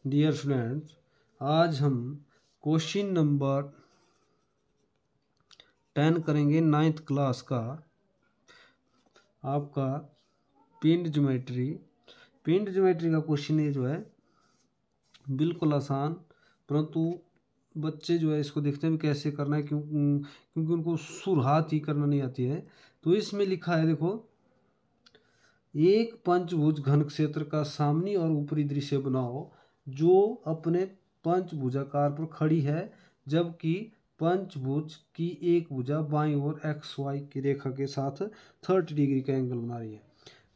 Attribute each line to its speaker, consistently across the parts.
Speaker 1: Dear students, आज हम question number 10 करेंगे 9th क्लास का। आपका पिंड ज्योमेट्री का क्वेश्चन ये जो है बिल्कुल आसान, परंतु बच्चे जो है इसको देखते हैं कैसे करना है, क्योंकि उनको शुरुआत ही करना नहीं आती है। तो इसमें लिखा है, देखो, एक पंचभुज घन क्षेत्र का सामने और ऊपरी दृश्य बनाओ जो अपने पंचभुजाकार पर खड़ी है, जबकि पंचभुज की एक भुजा बाईं ओर एक्स वाई की रेखा के साथ 30 डिग्री का एंगल बना रही है।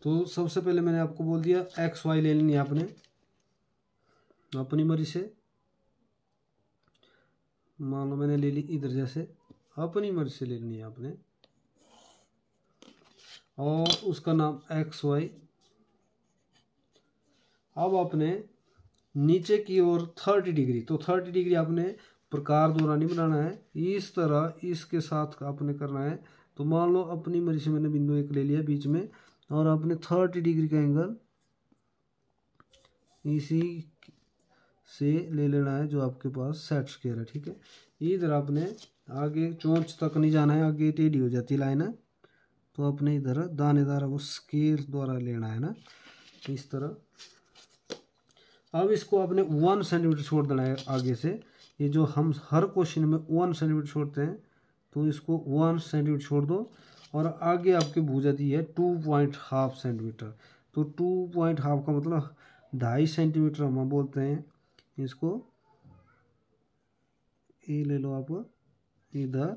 Speaker 1: तो सबसे पहले मैंने आपको बोल दिया एक्स वाई ले लेनी है आपने अपनी मर्जी से। मान लो मैंने ले ली इधर, जैसे अपनी मर्जी से ले लेनी है आपने, और उसका नाम एक्स वाई। अब आपने नीचे की ओर 30 डिग्री, तो 30 डिग्री आपने प्रकार द्वारा नहीं बनाना है, इस तरह इसके साथ आपने करना है। तो मान लो अपनी मर्जी से मैंने बिंदु एक ले लिया बीच में, और आपने 30 डिग्री का एंगल इसी से ले लेना है जो आपके पास सेट स्क्वायर है। ठीक है, इधर आपने आगे चोंच तक नहीं जाना है, आगे टेढ़ी हो जाती लाइन है, तो अपने इधर दानेदार वो स्केल द्वारा लेना है ना, इस तरह। अब इसको आपने 1 सेंटीमीटर छोड़ देना है आगे से। ये जो हम हर क्वेश्चन में 1 सेंटीमीटर छोड़ते हैं, तो इसको 1 सेंटीमीटर छोड़ दो। और आगे आपकी भुजा दी है 2.5 सेंटीमीटर, तो 2.5 का मतलब 2.5 सेंटीमीटर हम बोलते हैं इसको। ये ले लो आप इधर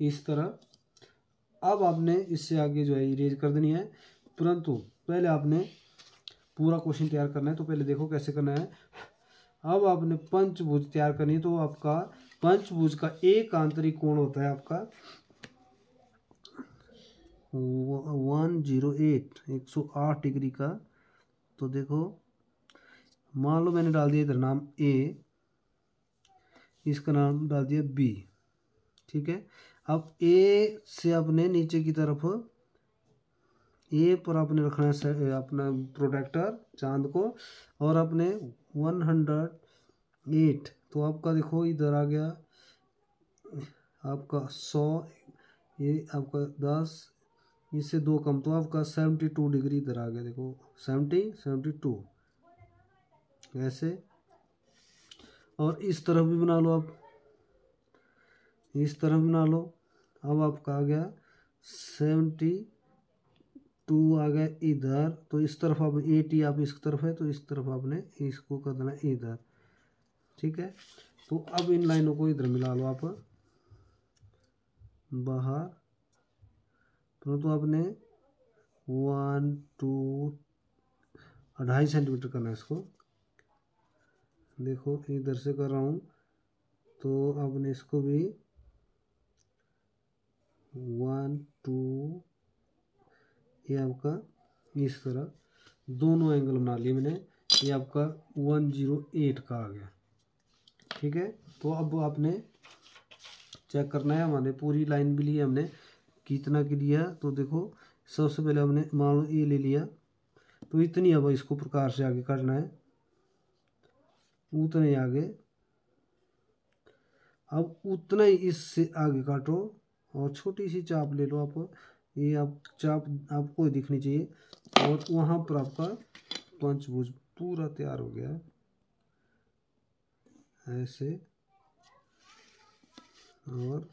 Speaker 1: इस तरह। अब आपने इससे आगे जो है इरेज कर देनी है, परंतु पहले आपने पूरा क्वेश्चन तैयार करना है। तो पहले देखो कैसे करना है। अब आपने पंचभुज तैयार करनी है, तो आपका पंचभुज का एक आंतरिक कोण होता है आपका 108 डिग्री का। तो देखो, मान लो मैंने डाल दिया इधर नाम ए, इसका नाम डाल दिया बी। ठीक है, अब ए से अपने नीचे की तरफ ए पर आपने रखना है अपना प्रोटेक्टर चांद को, और अपने 108, तो आपका देखो इधर आ गया आपका 100, ये आपका 10, इससे 2 कम, तो आपका 72 डिग्री इधर आ गया। देखो 72 ऐसे। और इस तरफ भी बना लो आप, इस तरफ बना लो। अब आपका आ गया 72 आ गया इधर, तो इस तरफ आप 80 आप इस तरफ है, तो इस तरफ आपने इसको कर देना इधर। ठीक है, तो अब इन लाइनों को इधर मिला लो आप बाहर, परंतु आपने 1 2 2.5 सेंटीमीटर करना है इसको। देखो इधर से कर रहा हूँ, तो आपने इसको भी 1 2, ये आपका इस तरह दोनों एंगल बना लिए मैंने। ये आपका 108 का आ गया। ठीक है, तो अब आपने चेक करना है, हमारे पूरी लाइन भी ली है हमने, कितना की लिया। तो देखो सबसे पहले हमने मान लो ये ले लिया, तो इतनी अब इसको प्रकार से आगे काटना है, उतने ही आगे। अब उतना ही इससे आगे काटो, और छोटी सी चाप ले लो आप, ये आप चाप आपको दिखनी चाहिए, और वहाँ पर आपका पंचभुज पूरा तैयार हो गया ऐसे। और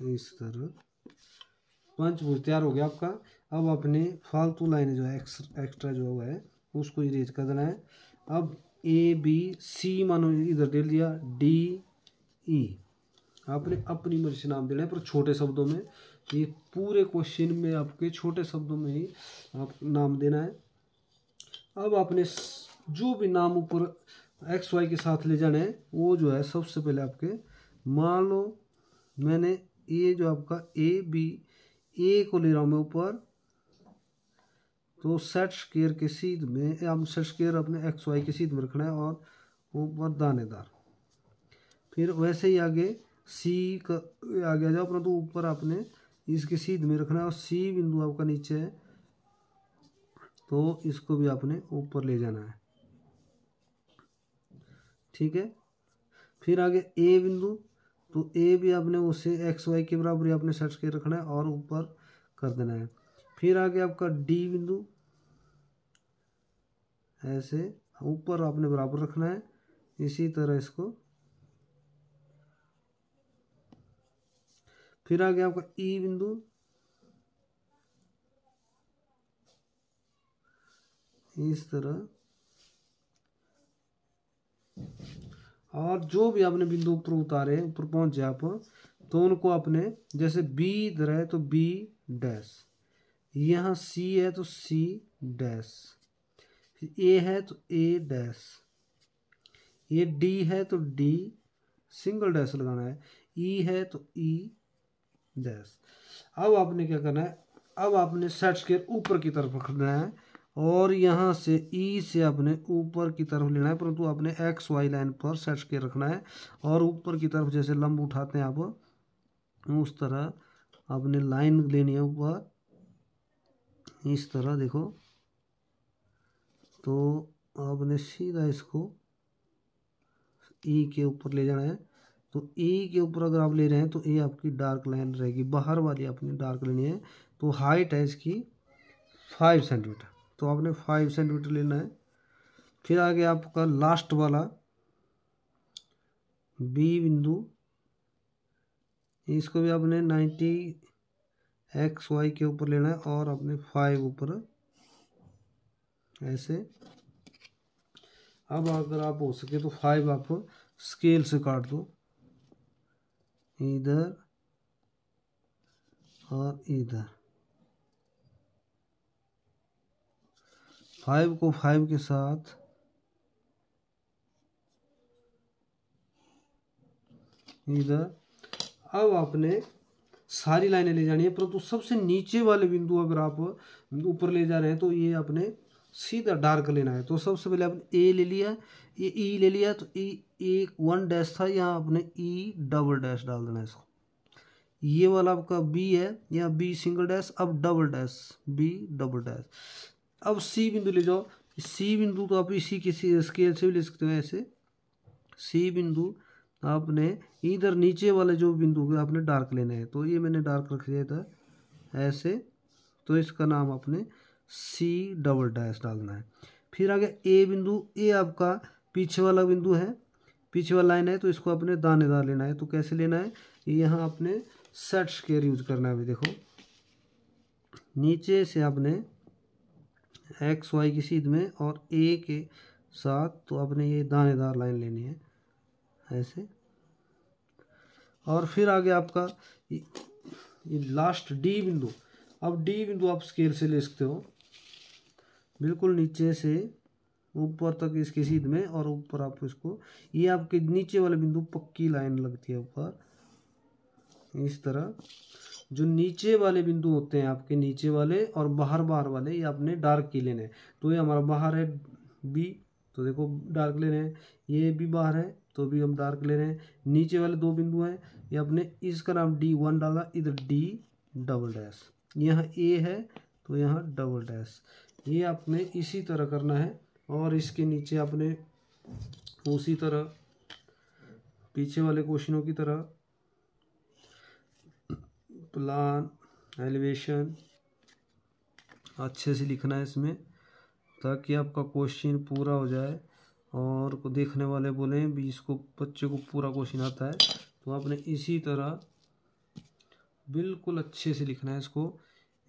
Speaker 1: इस तरह पंचभुज तैयार हो गया आपका। अब अपने फालतू लाइनें जो है एक्स्ट्रा जो है उसको इरेज कर देना है। अब ए बी सी मानो इधर दे दिया, डी ई आपने अपनी मर्जी से नाम देना है, पर छोटे शब्दों में। ये पूरे क्वेश्चन में आपके छोटे शब्दों में ही आप नाम देना है। अब आपने जो भी नाम ऊपर एक्स वाई के साथ ले जाना है, वो जो है सबसे पहले आपके, मान लो मैंने ये जो आपका ए बी, ए को ले रहा हूँ मैं ऊपर, तो सेट स्क्वायर के सीध में आप सेट स्क्वायर अपने एक्स वाई के सीध में रखना है, और ऊपर दानेदार। फिर वैसे ही आगे सी का आगे आ जाओ, परंतु ऊपर आपने इसके सीध में रखना है, और सी बिंदु आपका नीचे है, तो इसको भी आपने ऊपर ले जाना है। ठीक है, फिर आगे ए बिंदु, तो ए भी आपने उसे एक्स वाई के बराबर ही आपने सेट के रखना है और ऊपर कर देना है। फिर आगे आपका डी बिंदु, ऐसे ऊपर आपने बराबर रखना है, इसी तरह इसको। फिर आगे आपका ई बिंदु, इस तरह। और जो भी आपने बिंदु ऊपर उतारे, ऊपर पहुंच जाए आप, तो उनको आपने, जैसे बी इधर है तो बी डैश, यहाँ सी है तो सी डैश, ए है तो ए डैश, ये डी है तो डी सिंगल डैश लगाना है, ई है तो ई डैश। अब आपने क्या करना है, अब आपने सेट स्क्वायर ऊपर की तरफ रखना है और यहाँ से ई से आपने ऊपर की तरफ लेना है, परंतु आपने एक्स वाई लाइन पर सेट स्क्वायर रखना है और ऊपर की तरफ जैसे लंब उठाते हैं आप, उस तरह आपने लाइन लेनी है ऊपर, इस तरह देखो। तो आपने सीधा इसको ई के ऊपर ले जाना है। तो ई के ऊपर अगर आप ले रहे हैं तो ये आपकी डार्क लाइन रहेगी, बाहर वाली अपनी डार्क लेनी है। तो हाइट है इसकी 5 सेंटीमीटर, तो आपने 5 सेंटीमीटर लेना है। फिर आगे आपका लास्ट वाला बी बिंदु, इसको भी आपने 90 एक्स वाई के ऊपर लेना है और अपने 5 ऊपर ऐसे। अब अगर आप हो सके तो 5 आप स्केल से काट दो, इधर और इधर। 5 को 5 के साथ इधर। अब आपने सारी लाइनें ले जानी है, परंतु सबसे नीचे वाले बिंदु अगर आप ऊपर ले जा रहे हैं तो ये आपने सीधा डार्क लेना है। तो सबसे पहले आपने ए ले लिया, ये ई ले लिया, तो ई एक 1 डैश था, यहाँ आपने ई डबल डैश डाल देना है इसको। ये वाला आपका बी है, यहाँ बी सिंगल डैश, अब double dash B double dash. अब सी बिंदु ले जाओ, सी बिंदु तो आप इसी किसी स्केल से भी ले सकते हो ऐसे। सी बिंदु आपने इधर नीचे वाले जो बिंदु आपने डार्क लेने हैं, तो ये मैंने डार्क रख दिया था ऐसे। तो इसका नाम आपने सी डबल डैश डालना है। फिर आगे ए बिंदु, ए आपका पीछे वाला बिंदु है, पीछे वाला लाइन है, तो इसको अपने दानेदार लेना है। तो कैसे लेना है, यहाँ आपने सेट स्क्वायर यूज करना है। अभी देखो नीचे से आपने एक्स वाई की सीध में और ए के साथ, तो आपने ये दानेदार लाइन लेनी है ऐसे। और फिर आगे आपका ये लास्ट डी बिंदु। अब डी बिंदु आप स्केल से ले सकते हो, बिल्कुल नीचे से ऊपर तक इसकी सीध में, और ऊपर आप इसको, ये आपके नीचे वाले बिंदु पक्की लाइन लगती है ऊपर इस तरह। जो नीचे वाले बिंदु होते हैं आपके, नीचे वाले और बाहर बाहर वाले, ये आपने डार्क की लेने हैं। तो ये हमारा बाहर है बी, तो देखो डार्क ले रहे हैं, ये भी बाहर है तो भी हम डार्क ले रहे हैं। नीचे वाले 2 बिंदु हैं, ये आपने इसका नाम D1 डाला, इधर डी डबल डैश, यहाँ ए है तो यहाँ डबल डैश। ये आपने इसी तरह करना है। और इसके नीचे आपने उसी तरह पीछे वाले क्वेश्चनों की तरह प्लान एलिवेशन अच्छे से लिखना है इसमें, ताकि आपका क्वेश्चन पूरा हो जाए और को देखने वाले बोले भी इसको बच्चे को पूरा क्वेश्चन आता है। तो आपने इसी तरह बिल्कुल अच्छे से लिखना है इसको।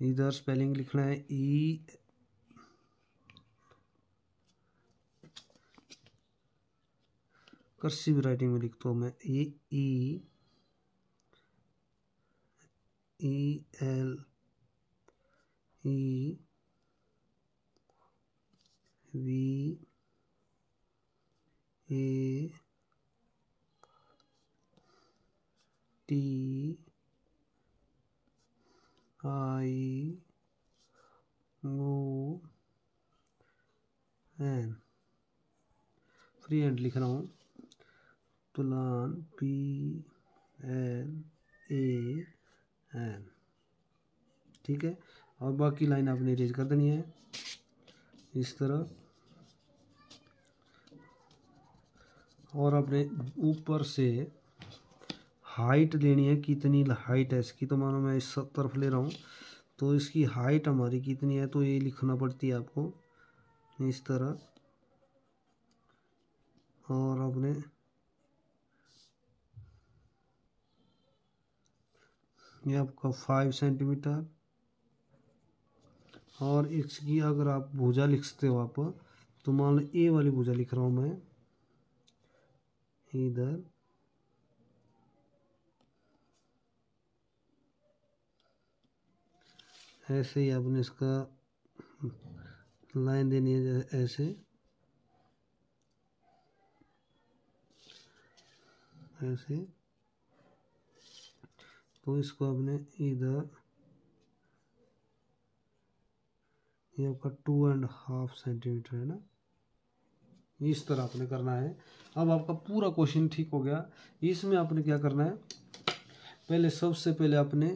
Speaker 1: इधर स्पेलिंग लिखना है ई, कर्सिव राइटिंग में लिखता हूँ मैं, E L E V A T I O N, free hand लिख रहा हूँ, plan P N A N. ठीक है, और बाकी लाइन आपने इरेज कर देनी है। इस तरह। और अपने ऊपर से हाइट लेनी है, कितनी हाइट है इसकी। तो मानो मैं इस तरफ ले रहा हूँ, तो इसकी हाइट हमारी कितनी है, तो ये लिखना पड़ती है आपको इस तरह। और अपने ये आपका 5 सेंटीमीटर। और इसकी अगर आप भुजा लिखते हो आप, तो मान लो ए वाली भुजा लिख रहा हूँ मैं इधर, ऐसे ही आपने इसका लाइन देनी है ऐसे, ऐसे। तो इसको आपने इधर, ये आपका 2.5 सेंटीमीटर है ना, इस तरह आपने करना है। अब आपका पूरा क्वेश्चन ठीक हो गया। इसमें आपने क्या करना है, पहले सबसे पहले आपने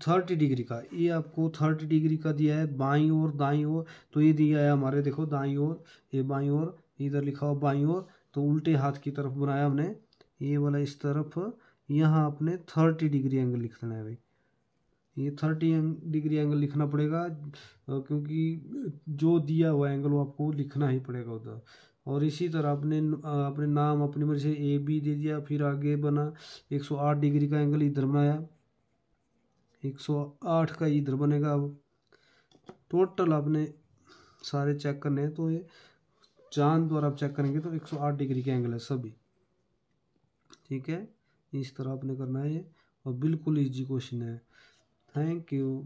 Speaker 1: 30 डिग्री का, ये आपको 30 डिग्री का दिया है बाईं ओर दाईं ओर। तो ये दिया है हमारे, देखो दाईं ओर, ये बाईं ओर, इधर लिखा हुआ बाईं ओर। तो उल्टे हाथ की तरफ बनाया हमने, ये वाला इस तरफ। यहाँ आपने 30 डिग्री एंगल लिखना है भाई, ये 30 डिग्री एंगल लिखना पड़ेगा, क्योंकि जो दिया हुआ एंगल वो आपको लिखना ही पड़ेगा उधर। और इसी तरह आपने अपने नाम अपनी मर्जी से ए बी दे दिया। फिर आगे बना 108 डिग्री का एंगल इधर बनाया, 108 का इधर बनेगा। अब टोटल आपने सारे चेक करने हैं, तो ये चांद द्वारा आप चेक करेंगे तो 108 डिग्री के एंगल है सभी। ठीक है, इस तरह आपने करना है ये, और बिल्कुल इजी क्वेश्चन है। Thank you.